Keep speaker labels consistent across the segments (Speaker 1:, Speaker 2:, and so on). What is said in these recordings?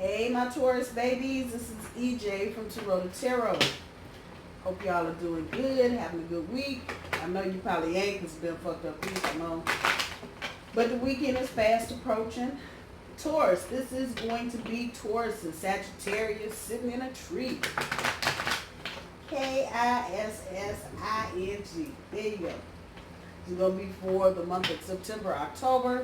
Speaker 1: Hey, my Taurus babies, this is EJ from Taurota Tarot. Hope y'all are doing good, having a good week. I know you probably ain't because it's been a fucked up week, I know. But the weekend is fast approaching. Taurus, this is going to be Taurus and Sagittarius sitting in a tree. K-I-S-S-I-N-G. There you go. It's going to be for the month of September, October.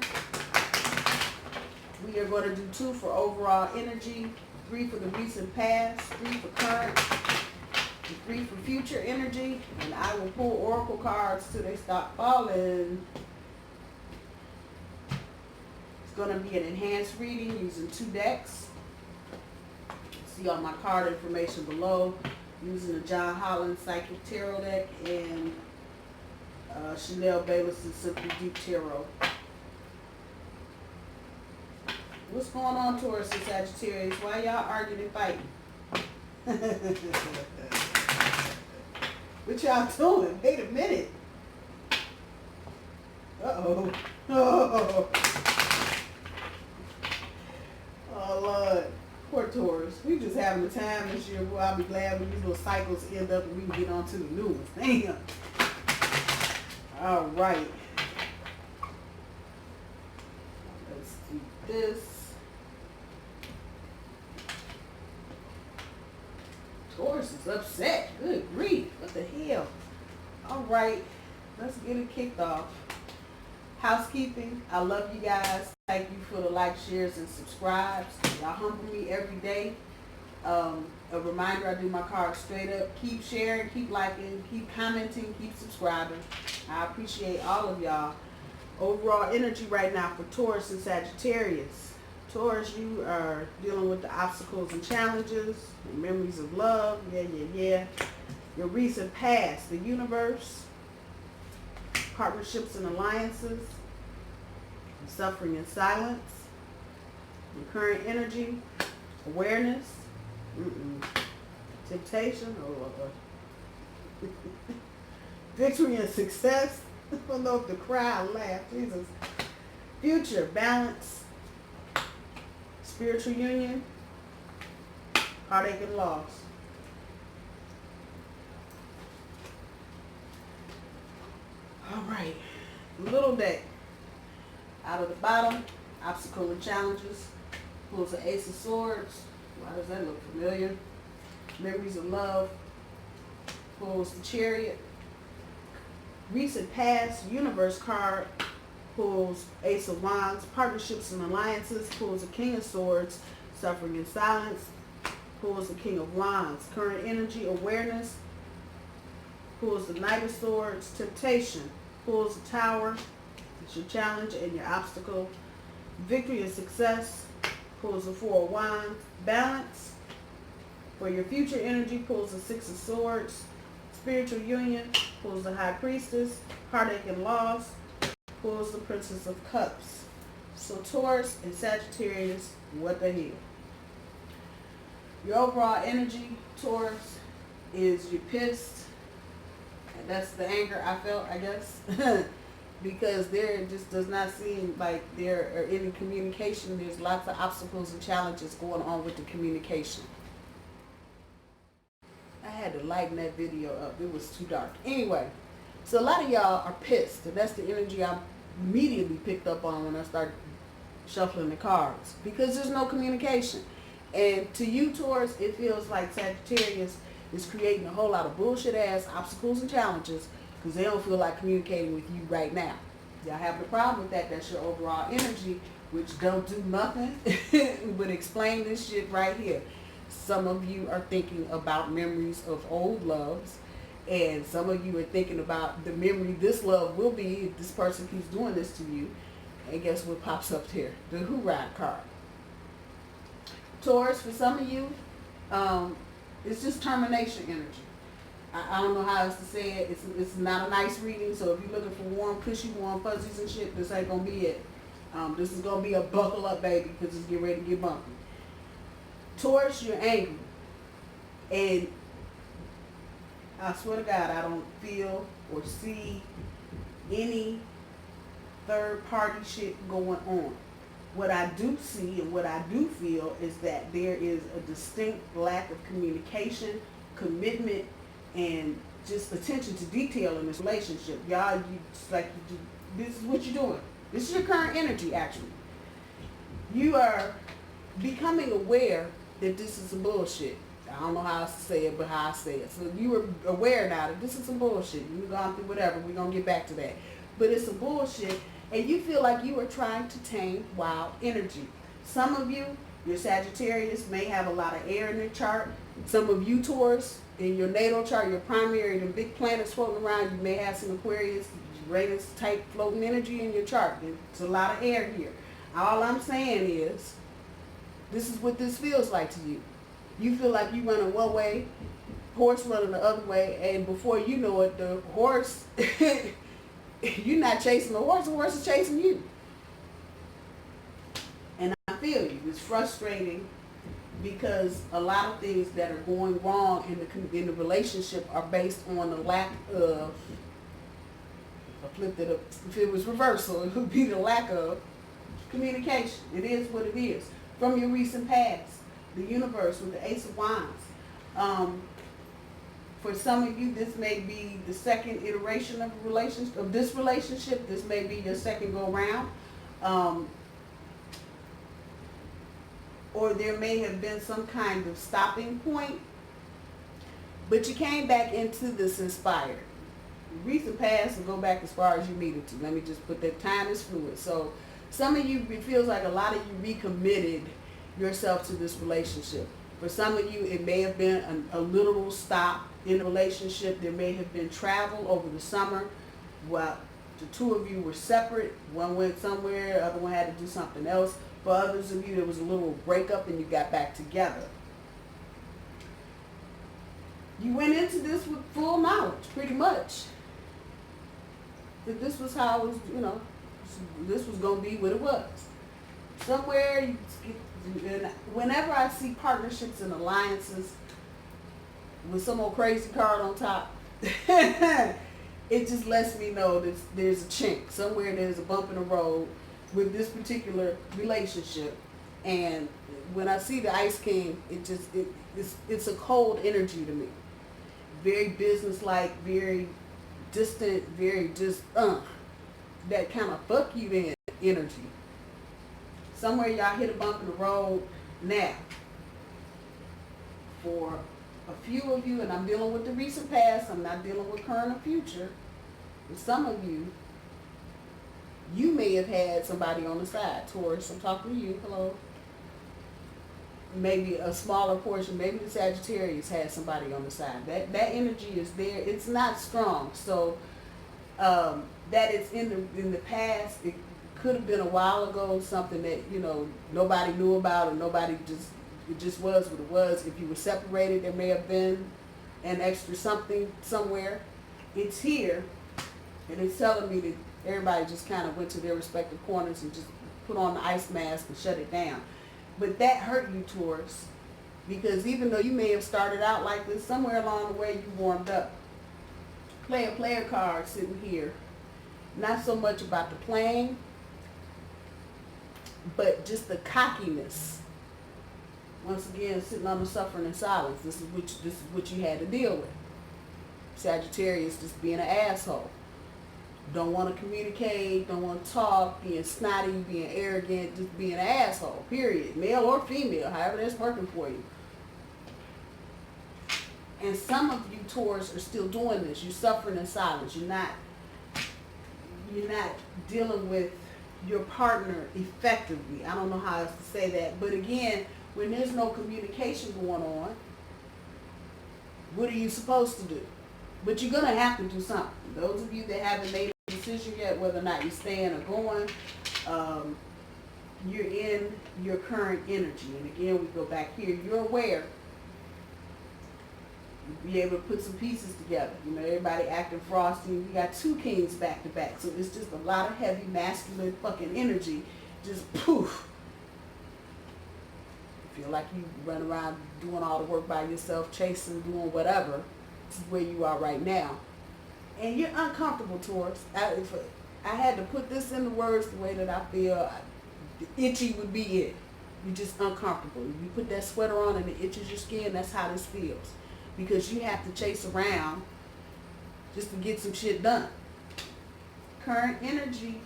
Speaker 1: We are going to do 2 for overall energy, 3 for the recent past, 3 for current, and 3 for future energy. And I will pull oracle cards till they stop falling. It's going to be an enhanced reading using 2 decks. See all my card information below using the John Holland Psychic Tarot deck and Chanel Bayless's Simply Deep Tarot. What's going on, Taurus and Sagittarius? Why y'all arguing and fighting? What y'all doing? Wait a minute. Uh-oh. Oh, Lord. Poor Taurus. We just having a time this year. Well, I'll be glad when these little cycles end up and we can get on to the new ones. Damn. All right. Let's do this. Taurus is upset. Good grief. What the hell? All right. Let's get it kicked off. Housekeeping. I love you guys. Thank you for the likes, shares, and subscribes. Y'all humble me every day. A reminder, I do my cards straight up. Keep sharing, keep liking, keep commenting, keep subscribing. I appreciate all of y'all. Overall energy right now for Taurus and Sagittarius. Taurus, you are dealing with the obstacles and challenges, the memories of love, yeah. Your recent past, the universe, partnerships and alliances, suffering in silence, your current energy, awareness, temptation, victory and success. I don't know if to cry or laugh, Jesus. Future, balance, spiritual union, heartache and loss. All right, little deck. Out of the bottom, obstacle and challenges. Pulls the Ace of Swords. Why does that look familiar? Memories of love. Pulls the Chariot. Recent past, universe card. Pulls Ace of Wands. Partnerships and alliances. Pulls the King of Swords. Suffering in silence. Pulls the King of Wands. Current energy, awareness. Pulls the Knight of Swords. Temptation. Pulls the Tower. It's your challenge and your obstacle. Victory and success. Pulls the 4 of Wands. Balance. For your future energy, pulls the 6 of Swords. Spiritual union. Pulls the High Priestess. Heartache and loss. Pulls the Princess of Cups. So Taurus and Sagittarius, what the hell? Your overall energy, Taurus, is you're pissed. And that's the anger I felt, I guess. Because there just does not seem like there are any communication. There's lots of obstacles and challenges going on with the communication. I had to lighten that video up. It was too dark. Anyway, so a lot of y'all are pissed. And that's the energy I immediately picked up on when I started shuffling the cards. Because there's no communication. And to you, Taurus, it feels like Sagittarius is creating a whole lot of bullshit-ass obstacles and challenges because they don't feel like communicating with you right now. Y'all have a problem with that. That's your overall energy, which don't do nothing but explain this shit right here. Some of you are thinking about memories of old loves, and some of you are thinking about the memory this love will be if this person keeps doing this to you. And guess what pops up here? The Hoorah card. Taurus, for some of you, it's just termination energy. I don't know how else to say it. It's not a nice reading, so if you're looking for warm, cushy, warm fuzzies and shit, this ain't going to be it. This is going to be a buckle up, baby, because it's getting ready to get bumpy. Taurus, you're angry. And I swear to God, I don't feel or see any third party shit going on. what I do see and what I do feel is that there is a distinct lack of communication, commitment, and just attention to detail in this relationship. Y'all, this is what you're doing. This is your current energy, actually. You are becoming aware that this is some bullshit. I don't know how else to say it, but how I say it. So you are aware now that this is some bullshit. You've gone through whatever. We're going to get back to that. But it's some bullshit, and you feel like you are trying to tame wild energy. Some of you, your Sagittarius, may have a lot of air in their chart. Some of you, Taurus, in your natal chart, your primary, the big planets floating around, you may have some Aquarius, Uranus type floating energy in your chart. There's a lot of air here. All I'm saying is, this is what this feels like to you. You feel like you running one way, horse running the other way, and before you know it, the horse, you're not chasing the horse is chasing you. And I feel you. It's frustrating because a lot of things that are going wrong in the relationship are based on the lack of, I flipped it up, if it was reversal, it would be the lack of communication. It is what it is. From your recent past, the universe with the Ace of Wands. For some of you, this may be the second iteration of a relationship, of this relationship. This may be your second go round. Or there may have been some kind of stopping point. But you came back into this inspired. Recent past will go back as far as you needed to. Let me just put that. Time is fluid. So some of you, it feels like a lot of you recommitted yourself to this relationship. For some of you, it may have been a literal stop in a relationship. There may have been travel over the summer. Well, the two of you were separate. One went somewhere, the other one had to do something else. For others of you, there was a little breakup and you got back together. You went into this with full knowledge, pretty much, that this was how it was, this was going to be what it was. Somewhere, whenever I see partnerships and alliances with some old crazy card on top, it just lets me know that there's a chink. Somewhere there's a bump in the road with this particular relationship. And when I see the Ice King, it's a cold energy to me. Very businesslike, very distant, very just, that kind of fuck you then energy. Somewhere y'all hit a bump in the road now. For a few of you, and I'm dealing with the recent past, I'm not dealing with current or future. For some of you, you may have had somebody on the side. Taurus, I'm talking to you. Hello. Maybe a smaller portion, maybe the Sagittarius had somebody on the side. That energy is there. It's not strong. So that it's in the past. It could have been a while ago, something that nobody knew about, or it just was what it was. If you were separated, there may have been an extra something somewhere. It's here, and it's telling me that everybody just kind of went to their respective corners and just put on the ice mask and shut it down. But that hurt you, Taurus, because even though you may have started out like this, somewhere along the way you warmed up. Player card sitting here. Not so much about the playing, but just the cockiness. Once again, sitting on the suffering in silence. This is what you had to deal with. Sagittarius just being an asshole. Don't want to communicate, don't want to talk, being snotty, being arrogant, just being an asshole, period. Male or female, however that's working for you. And some of you Taurus are still doing this. You're suffering in silence. You're not dealing with your partner effectively. I don't know how else to say that. But again, when there's no communication going on, what are you supposed to do? But you're going to have to do something. Those of you that haven't made a decision yet, whether or not you're staying or going, you're in your current energy. And again, we go back here. You're aware. You'll be able to put some pieces together. Everybody acting frosty. You got two kings back to back. So it's just a lot of heavy, masculine fucking energy. Just poof. You feel like you run around doing all the work by yourself, chasing, doing whatever. This is where you are right now. And you're uncomfortable, Taurus. I had to put this into words the way that I feel. The itchy would be it. You're just uncomfortable. If you put that sweater on and it itches your skin, that's how this feels. Because you have to chase around just to get some shit done. Current energy,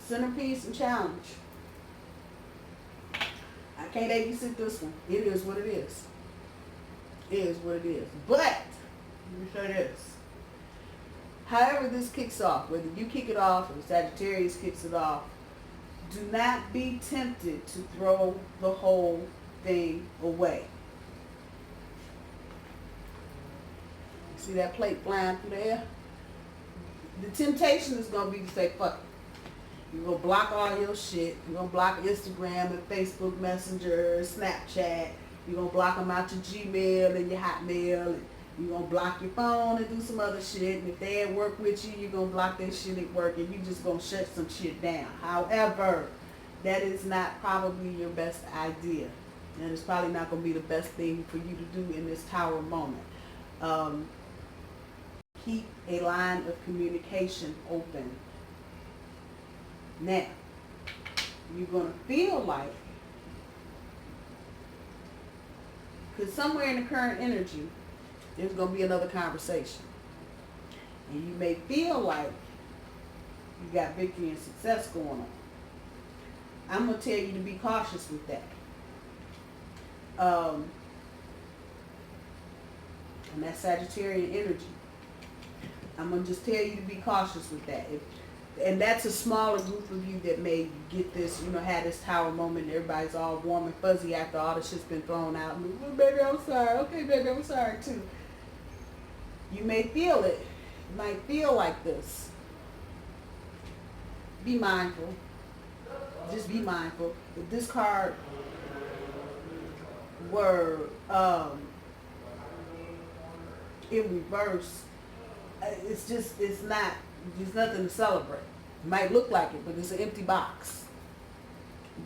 Speaker 1: centerpiece, and challenge. I can't babysit this one. It is what it is. It is what it is. But, let me say this. However this kicks off, whether you kick it off or Sagittarius kicks it off, do not be tempted to throw the whole thing away. See that plate flying through the air? The temptation is going to be to say, fuck it. You're going to block all your shit. You're going to block Instagram and Facebook Messenger, Snapchat. You're going to block them out your Gmail and your Hotmail. And you're going to block your phone and do some other shit. And if they at work with you, you're going to block their shit at work. And you're just going to shut some shit down. However, that is not probably your best idea. And it's probably not going to be the best thing for you to do in this Tower moment. Keep a line of communication open. Now, you're going to feel like, because somewhere in the current energy, there's going to be another conversation. And you may feel like you got victory and success going on. I'm going to tell you to be cautious with that. And that's Sagittarian energy. I'm going to just tell you to be cautious with that. And that's a smaller group of you that may get this, have this Tower moment. Everybody's all warm and fuzzy after all the shit's been thrown out. Oh, baby, I'm sorry. Okay, baby, I'm sorry too. You may feel it. You might feel like this. Be mindful. Just be mindful. If this card were in reverse, there's nothing to celebrate. It might look like it, but it's an empty box.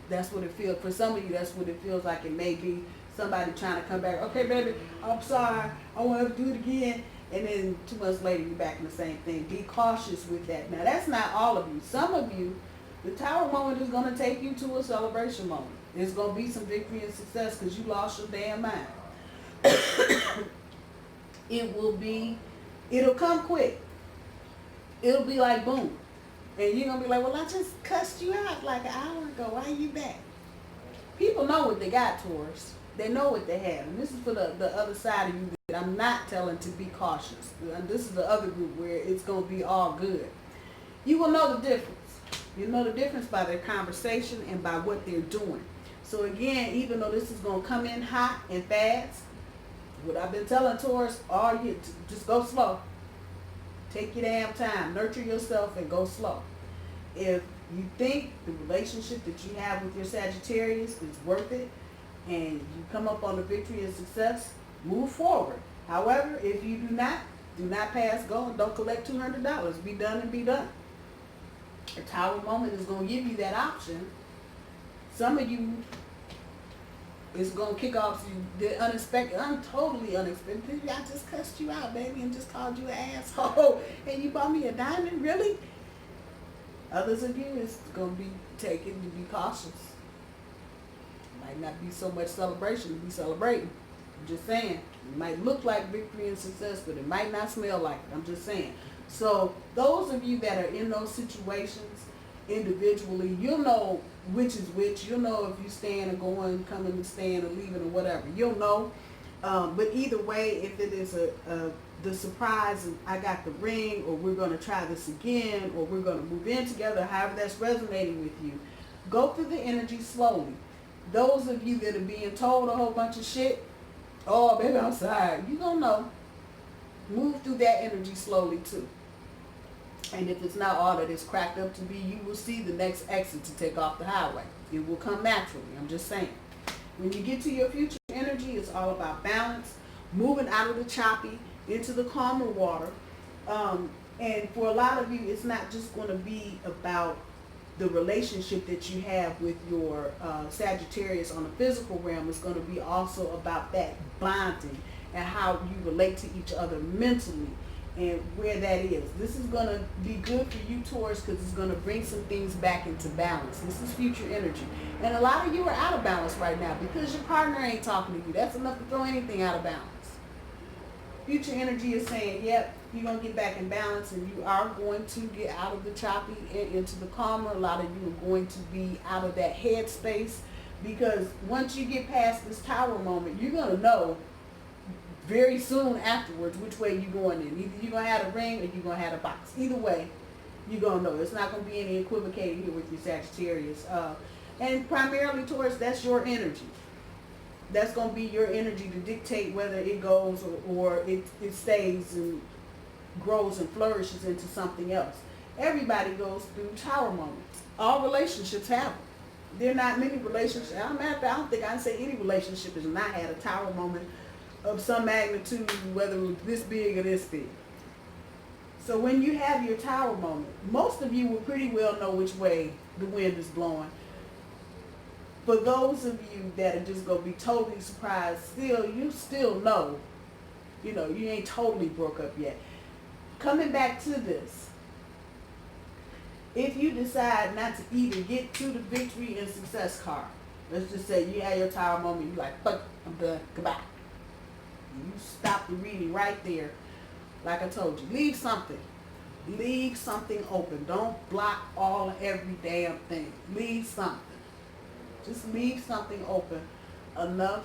Speaker 1: That's what it feels. For some of you, that's what it feels like. It may be somebody trying to come back. Okay, baby, I'm sorry. I want to do it again. And then 2 months later, you're back in the same thing. Be cautious with that. Now, that's not all of you. Some of you, the Tower moment is going to take you to a celebration moment. There's going to be some victory and success because you lost your damn mind. It'll come quick. It'll be like boom. And you're going to be like, well, I just cussed you out like an hour ago. Why are you back? People know what they got, Taurus. They know what they have. And this is for the other side of you that I'm not telling to be cautious. And this is the other group where it's going to be all good. You will know the difference. You know the difference by their conversation and by what they're doing. So again, even though this is going to come in hot and fast, what I've been telling Taurus all year, just go slow. Take your damn time. Nurture yourself and go slow. If you think the relationship that you have with your Sagittarius is worth it and you come up on the victory and success, move forward. However, if you do not pass go and don't collect $200. Be done and be done. A Tower moment is going to give you that option. Some of you, it's going to kick off the unexpected. I'm totally unexpected. I just cussed you out, baby, and just called you an asshole. And you bought me a diamond? Really? Others of you, it's going to be taken to be cautious. Might not be so much celebration to be celebrating. I'm just saying. It might look like victory and success, but it might not smell like it. I'm just saying. So those of you that are in those situations individually, you'll know which is which. You'll know if you're staying or going, coming and staying or leaving or whatever. You'll know. But either way, if it is the surprise, I got the ring, or we're going to try this again, or we're going to move in together, however that's resonating with you, go through the energy slowly. Those of you that are being told a whole bunch of shit, oh, baby, I'm sorry. You don't know. Move through that energy slowly too. And if it's not all that it's cracked up to be, you will see the next exit to take off the highway. It will come naturally. I'm just saying. When you get to your future energy, it's all about balance, moving out of the choppy into the calmer water. And for a lot of you, it's not just going to be about the relationship that you have with your Sagittarius on the physical realm. It's going to be also about that bonding and how you relate to each other mentally and where that is. This is going to be good for you, Taurus, because it's going to bring some things back into balance. This is future energy. And a lot of you are out of balance right now because your partner ain't talking to you. That's enough to throw anything out of balance. Future energy is saying, yep, you're going to get back in balance, and you are going to get out of the choppy and into the calmer. A lot of you are going to be out of that head space, because once you get past this tower moment, you're going to know very soon afterwards which way you're going in. Either you're going to have a ring or you're going to have a box. Either way, you're going to know. It's not going to be any equivocating here with your Sagittarius. And primarily, Taurus, that's your energy. That's going to be your energy to dictate whether it goes or it stays and grows and flourishes into something else. Everybody goes through tower moments. All relationships have them. There are not many relationships. I don't think I can say any relationship has not had a tower moment of some magnitude, whether it was this big or this big. So when you have your tower moment, most of you will pretty well know which way the wind is blowing. For those of you that are just going to be totally surprised, you still know, you ain't totally broke up yet. Coming back to this, if you decide not to even get to the victory and success card, let's just say you had your tower moment, you're like, fuck, I'm done, goodbye. You stop the reading right there. Like I told you, leave something open. Don't block every damn thing. Leave something. Just leave something open enough.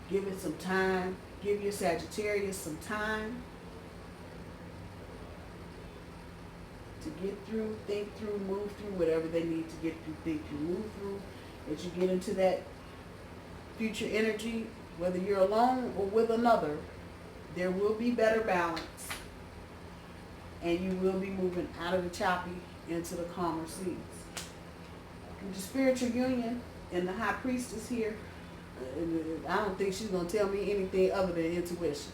Speaker 1: Give it some time. Give your Sagittarius some time to get through, think through, move through whatever they need to get through, think through, move through. As you get into that future energy, whether you're alone or with another, there will be better balance, and you will be moving out of the choppy into the calmer seas. With the spiritual union and the high priestess here, I don't think she's going to tell me anything other than intuition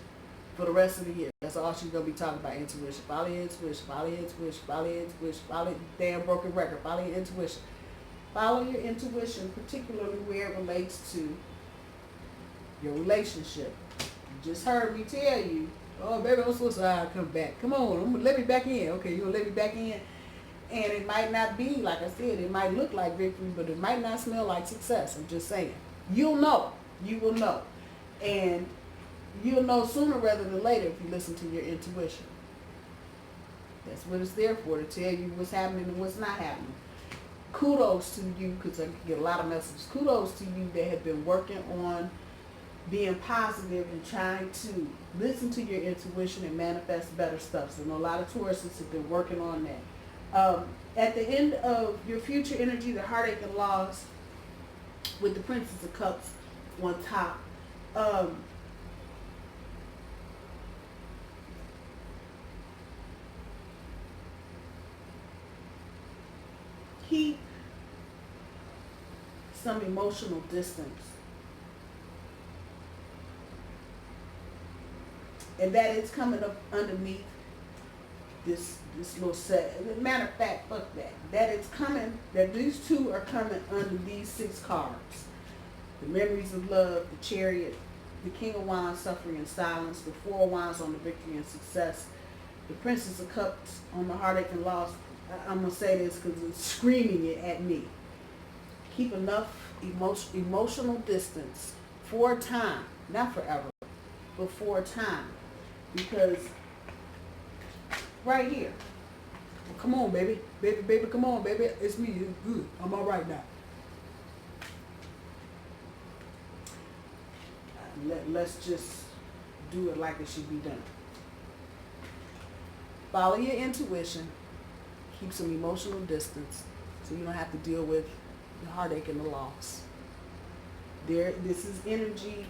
Speaker 1: for the rest of the year. That's all she's going to be talking about, intuition. Follow your intuition, follow your intuition, follow your intuition, follow your damn broken record, follow your intuition. Follow your intuition, particularly where it relates to your relationship. You just heard me tell you, oh baby, I'm supposed to come back. Come on, let me back in. Okay, you gonna let me back in? And it might not be, like I said, it might look like victory, but it might not smell like success. I'm just saying. You'll know. You will know. And you'll know sooner rather than later if you listen to your intuition. That's what it's there for, to tell you what's happening and what's not happening. Kudos to you, because I get a lot of messages. Kudos to you that have been working on being positive and trying to listen to your intuition and manifest better stuff. So a lot of Tauruses have been working on that. At the end of your future energy, the heartache and loss with the Princess of Cups on top, keep some emotional distance. And that it's coming up underneath this little set. Matter of fact, fuck that. That it's coming, that these two are coming under these 6 cards. The memories of love, the Chariot, the King of Wands, suffering and silence, the 4 of Wands on the victory and success, the Princess of Cups on the heartache and loss. I'm going to say this because it's screaming it at me. Keep enough emotional distance for a time, not forever, but for a time. Because right here, well, come on, baby, come on, baby, it's me, it's good, I'm all right now. Let's just do it like it should be done. Follow your intuition, keep some emotional distance, so you don't have to deal with the heartache and the loss. This is energy,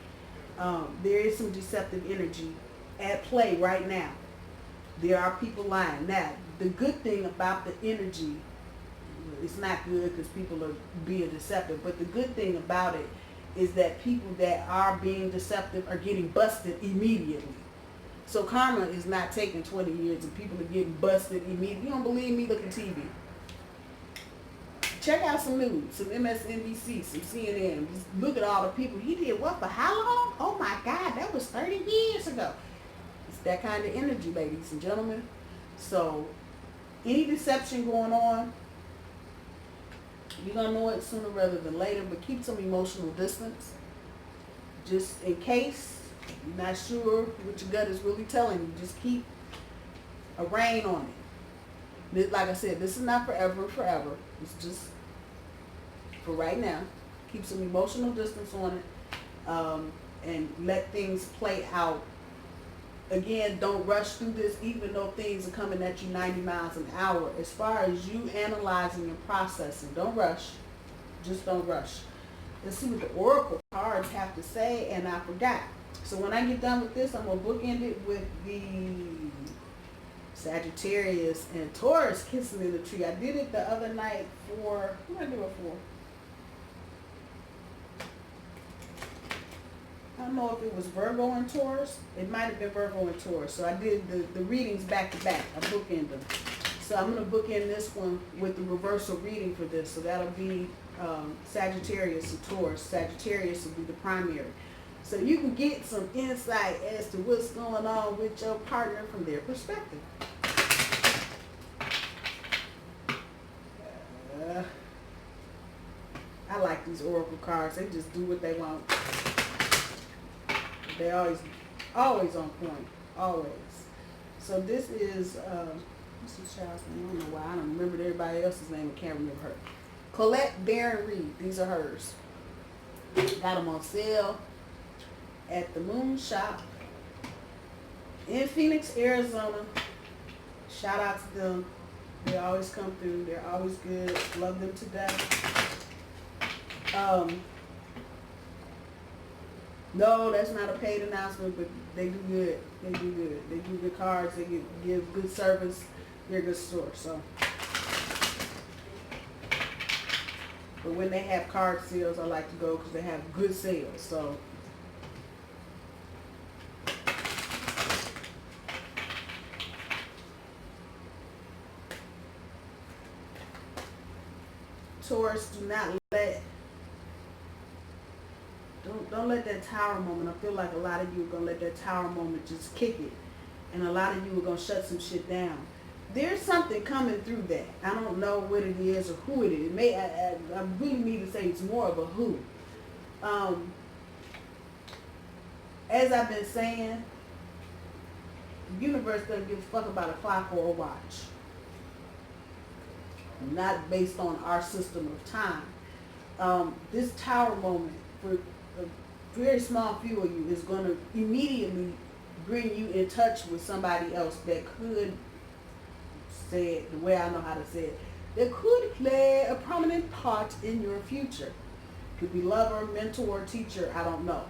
Speaker 1: there is some deceptive energy at play right now. There are people lying. Now, the good thing about the energy, it's not good because people are being deceptive, but the good thing about it is that people that are being deceptive are getting busted immediately. So karma is not taking 20 years and people are getting busted immediately. You don't believe me? Look at TV. Check out some news, some MSNBC, some CNN. Just look at all the people. He did what for how long? Oh my God, that was 30 years ago. It's that kind of energy, ladies and gentlemen. So any deception going on, you're going to know it sooner rather than later, but keep some emotional distance. Just in case you're not sure what your gut is really telling you, just keep a rein on it. Like I said, this is not forever. It's just for right now. Keep some emotional distance on it, and let things play out. Again, don't rush through this, even though things are coming at you 90 miles an hour. As far as you analyzing and processing, don't rush. Just don't rush. Let's see what the Oracle cards have to say, and I forgot. So when I get done with this, I'm going to bookend it with the Sagittarius and Taurus kissing in the tree. I did it the other night for, who did I do it for? I don't know if it was Virgo and Taurus. It might have been Virgo and Taurus. So I did the readings back to back. I bookended them. So I'm going to bookend this one with the reversal reading for this. So that'll be Sagittarius and Taurus. Sagittarius will be the primary. So you can get some insight as to what's going on with your partner from their perspective. I like these Oracle cards. They just do what they want. They always on point, always. So this is, what's this child's name? I don't know why. I don't remember everybody else's name. I can't remember her. Colette, Baron-Reid. These are hers. Got them on sale at the Moon Shop in Phoenix, Arizona. Shout out to them. They always come through. They're always good. Love them to death. No, that's not a paid announcement, but they do good. They do good. They do good cards. They give good service. They're a good store. So, but when they have card sales, I like to go because they have good sales. So, Taurus, do not let. Don't let that tower moment. I feel like a lot of you are going to let that tower moment just kick it. And a lot of you are going to shut some shit down. There's something coming through that. I don't know what it is or who it is. It may, I really need to say it's more of a who. As I've been saying, the universe doesn't give a fuck about a clock or a watch. Not based on our system of time. This tower moment, for a very small few of you, is going to immediately bring you in touch with somebody else that could, say it the way I know how to say it, that could play a prominent part in your future. Could be lover, mentor, teacher, I don't know.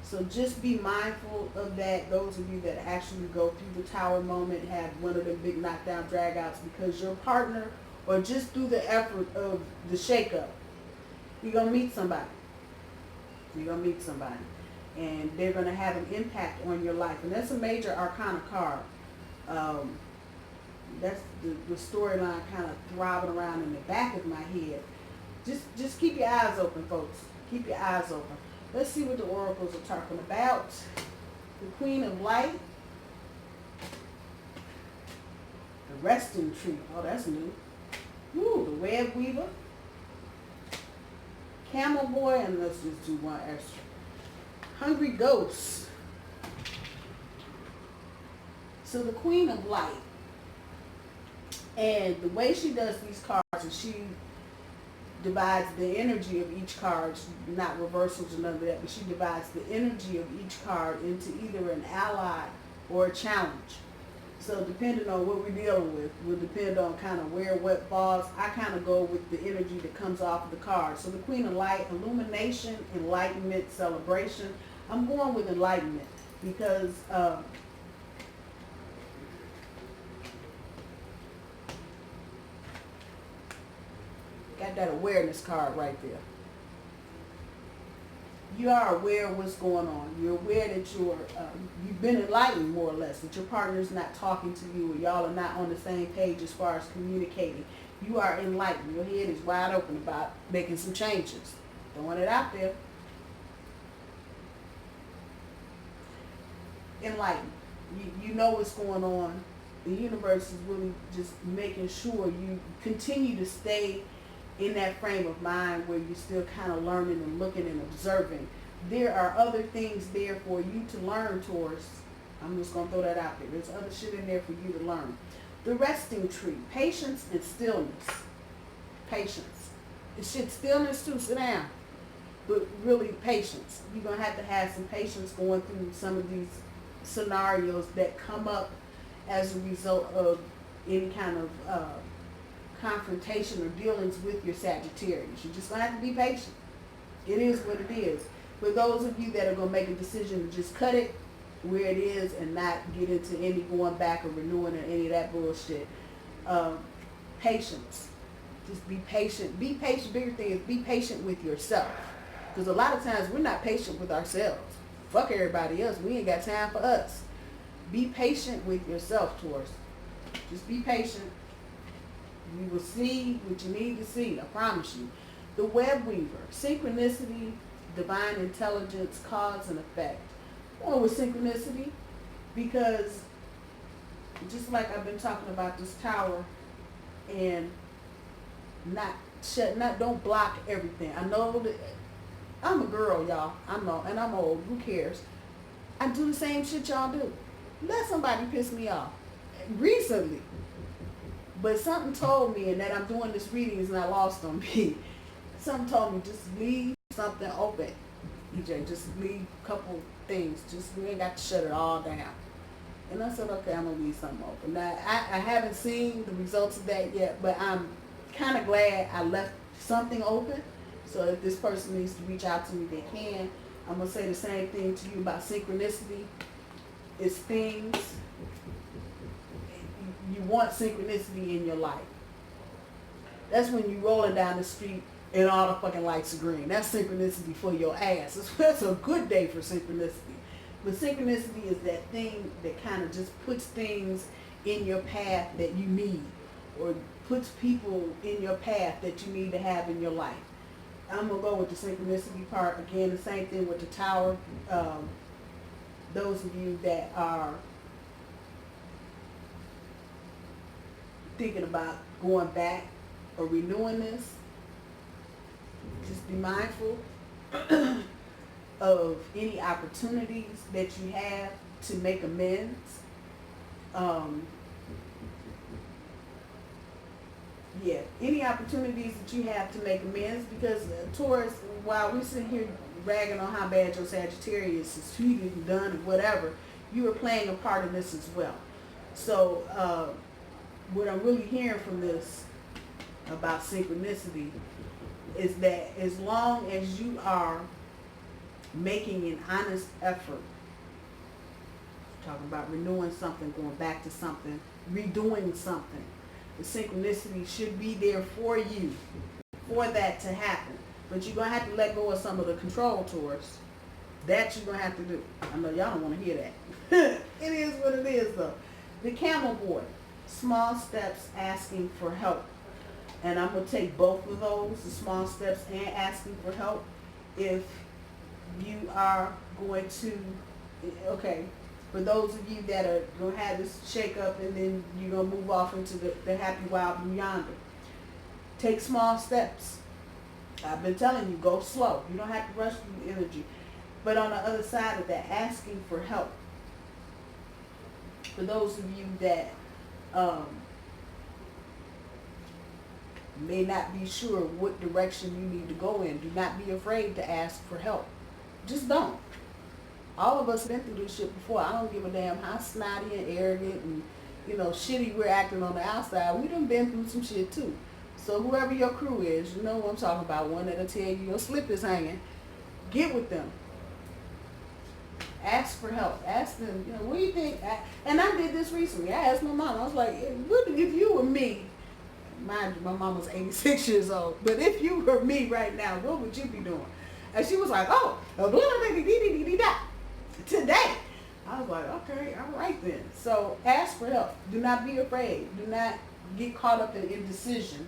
Speaker 1: So just be mindful of that. Those of you that actually go through the tower moment, have one of the big knockdown dragouts, because your partner, or just through the effort of the shakeup, you're going to meet somebody. You're going to meet somebody. And they're going to have an impact on your life. And that's a major arcana card. That's the storyline kind of throbbing around in the back of my head. Just keep your eyes open, folks. Keep your eyes open. Let's see what the oracles are talking about. The Queen of Light. The Resting Tree. Oh, that's new. Ooh, the Web Weaver. Camel Boy, and let's just do one extra. Hungry Ghosts. So the Queen of Light. And the way she does these cards is she divides the energy of each card, not reversals or none of that, but she divides the energy of each card into either an ally or a challenge. So depending on what we're dealing with, will depend on kind of where what falls. I kind of go with the energy that comes off of the card. So the Queen of Light, illumination, enlightenment, celebration. I'm going with enlightenment because got that awareness card right there. You are aware of what's going on. You're aware that you've been enlightened more or less, that your partner's not talking to you, or y'all are not on the same page as far as communicating. You are enlightened. Your head is wide open about making some changes. Throwing it out there. Enlightened. You know what's going on. The universe is really just making sure you continue to stay in that frame of mind where you're still kind of learning and looking and observing. There are other things there for you to learn, Taurus. I'm just going to throw that out there. There's other shit in there for you to learn. The resting tree. Patience and stillness. Patience. It shit stillness too. Sit down. But really patience. You're going to have some patience going through some of these scenarios that come up as a result of any kind of confrontation or dealings with your Sagittarius. You're just going to have to be patient. It is what it is. For those of you that are going to make a decision to just cut it where it is and not get into any going back or renewing or any of that bullshit, patience. Just be patient. Be patient. Bigger thing is be patient with yourself. Because a lot of times we're not patient with ourselves. Fuck everybody else. We ain't got time for us. Be patient with yourself, Taurus. Just be patient. You will see what you need to see. I promise you. The web weaver. Synchronicity, divine intelligence, cause and effect. Going with synchronicity because just like I've been talking about this tower and don't block everything. I know that I'm a girl, y'all. I know, and I'm old. Who cares? I do the same shit y'all do. Let somebody piss me off. Recently. But something told me, and that I'm doing this reading is not lost on me. Something told me just leave something open. EJ, just leave a couple things. We ain't got to shut it all down. And I said, okay, I'm going to leave something open. Now, I haven't seen the results of that yet, but I'm kind of glad I left something open. So if this person needs to reach out to me, they can. I'm going to say the same thing to you about synchronicity. It's things, you want synchronicity in your life. That's when you're rolling down the street and all the fucking lights are green. That's synchronicity for your ass. That's a good day for synchronicity. But synchronicity is that thing that kind of just puts things in your path that you need, or puts people in your path that you need to have in your life. I'm going to go with the synchronicity part. Again, the same thing with the tower. Those of you that are thinking about going back or renewing this, just be mindful of any opportunities that you have to make amends. Any opportunities that you have to make amends, because Taurus, while we're sitting here bragging on how bad your Sagittarius is treated and done and whatever, you are playing a part in this as well. So what I'm really hearing from this about synchronicity is that as long as you are making an honest effort, talking about renewing something, going back to something, redoing something, the synchronicity should be there for you, for that to happen. But you're going to have to let go of some of the control, Taurus. That you're going to have to do. I know y'all don't want to hear that. It is what it is, though. The camel boy. Small steps, asking for help. And I'm going to take both of those, the small steps and asking for help. If you are going to, okay, for those of you that are going to have this shake up and then you're going to move off into the happy wild blue yonder, take small steps. I've been telling you, go slow. You don't have to rush through the energy. But on the other side of that, asking for help. For those of you that may not be sure what direction you need to go in, do not be afraid to ask for help. Just don't. All of us have been through this shit before. I don't give a damn how snotty and arrogant and, shitty we're acting on the outside. We done been through some shit too. So whoever your crew is, you know what I'm talking about. One that'll tell you your slip is hanging. Get with them. Ask for help. Ask them, what do you think? And I did this recently. I asked my mom. I was like, if you were me, mind you, my mom was 86 years old, but if you were me right now, what would you be doing? And she was like, today. I was like, okay, all right then. So ask for help. Do not be afraid. Do not get caught up in indecision,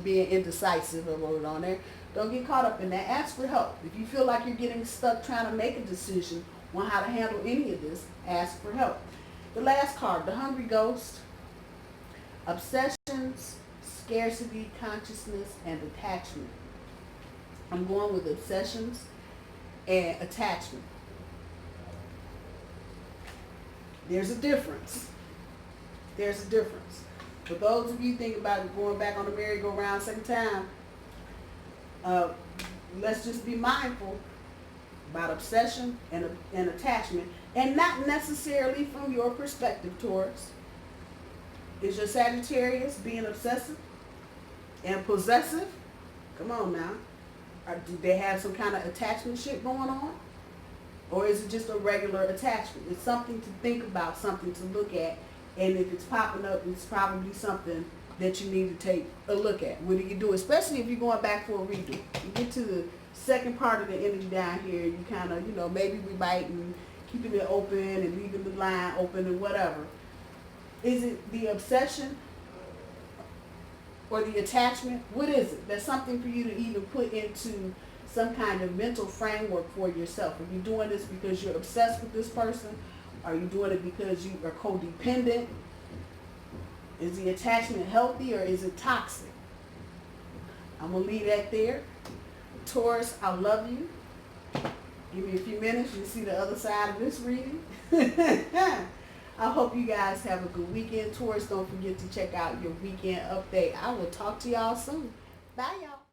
Speaker 1: being indecisive, I wrote it on there. Don't get caught up in that. Ask for help. If you feel like you're getting stuck trying to make a decision want how to handle any of this, ask for help. The last card, the Hungry Ghost. Obsessions, scarcity, consciousness, and attachment. I'm going with obsessions and attachment. There's a difference. There's a difference. For those of you thinking about going back on the merry-go-round second time, let's just be mindful about obsession and attachment, and not necessarily from your perspective, Taurus. Is your Sagittarius being obsessive and possessive? Come on now. Or do they have some kind of attachment shit going on? Or is it just a regular attachment? It's something to think about, something to look at. And if it's popping up, it's probably something that you need to take a look at. What do you do? Especially if you're going back for a redo. You get to the second part of the energy down here, you kind of, maybe we bite and keeping it open and leaving the line open and whatever. Is it the obsession or the attachment? What is it? That's something for you to even put into some kind of mental framework for yourself. Are you doing this because you're obsessed with this person? Are you doing it because you are codependent? Is the attachment healthy or is it toxic? I'm going to leave that there. Taurus, I love you. Give me a few minutes. You'll see the other side of this reading. I hope you guys have a good weekend. Taurus, don't forget to check out your weekend update. I will talk to y'all soon. Bye, y'all.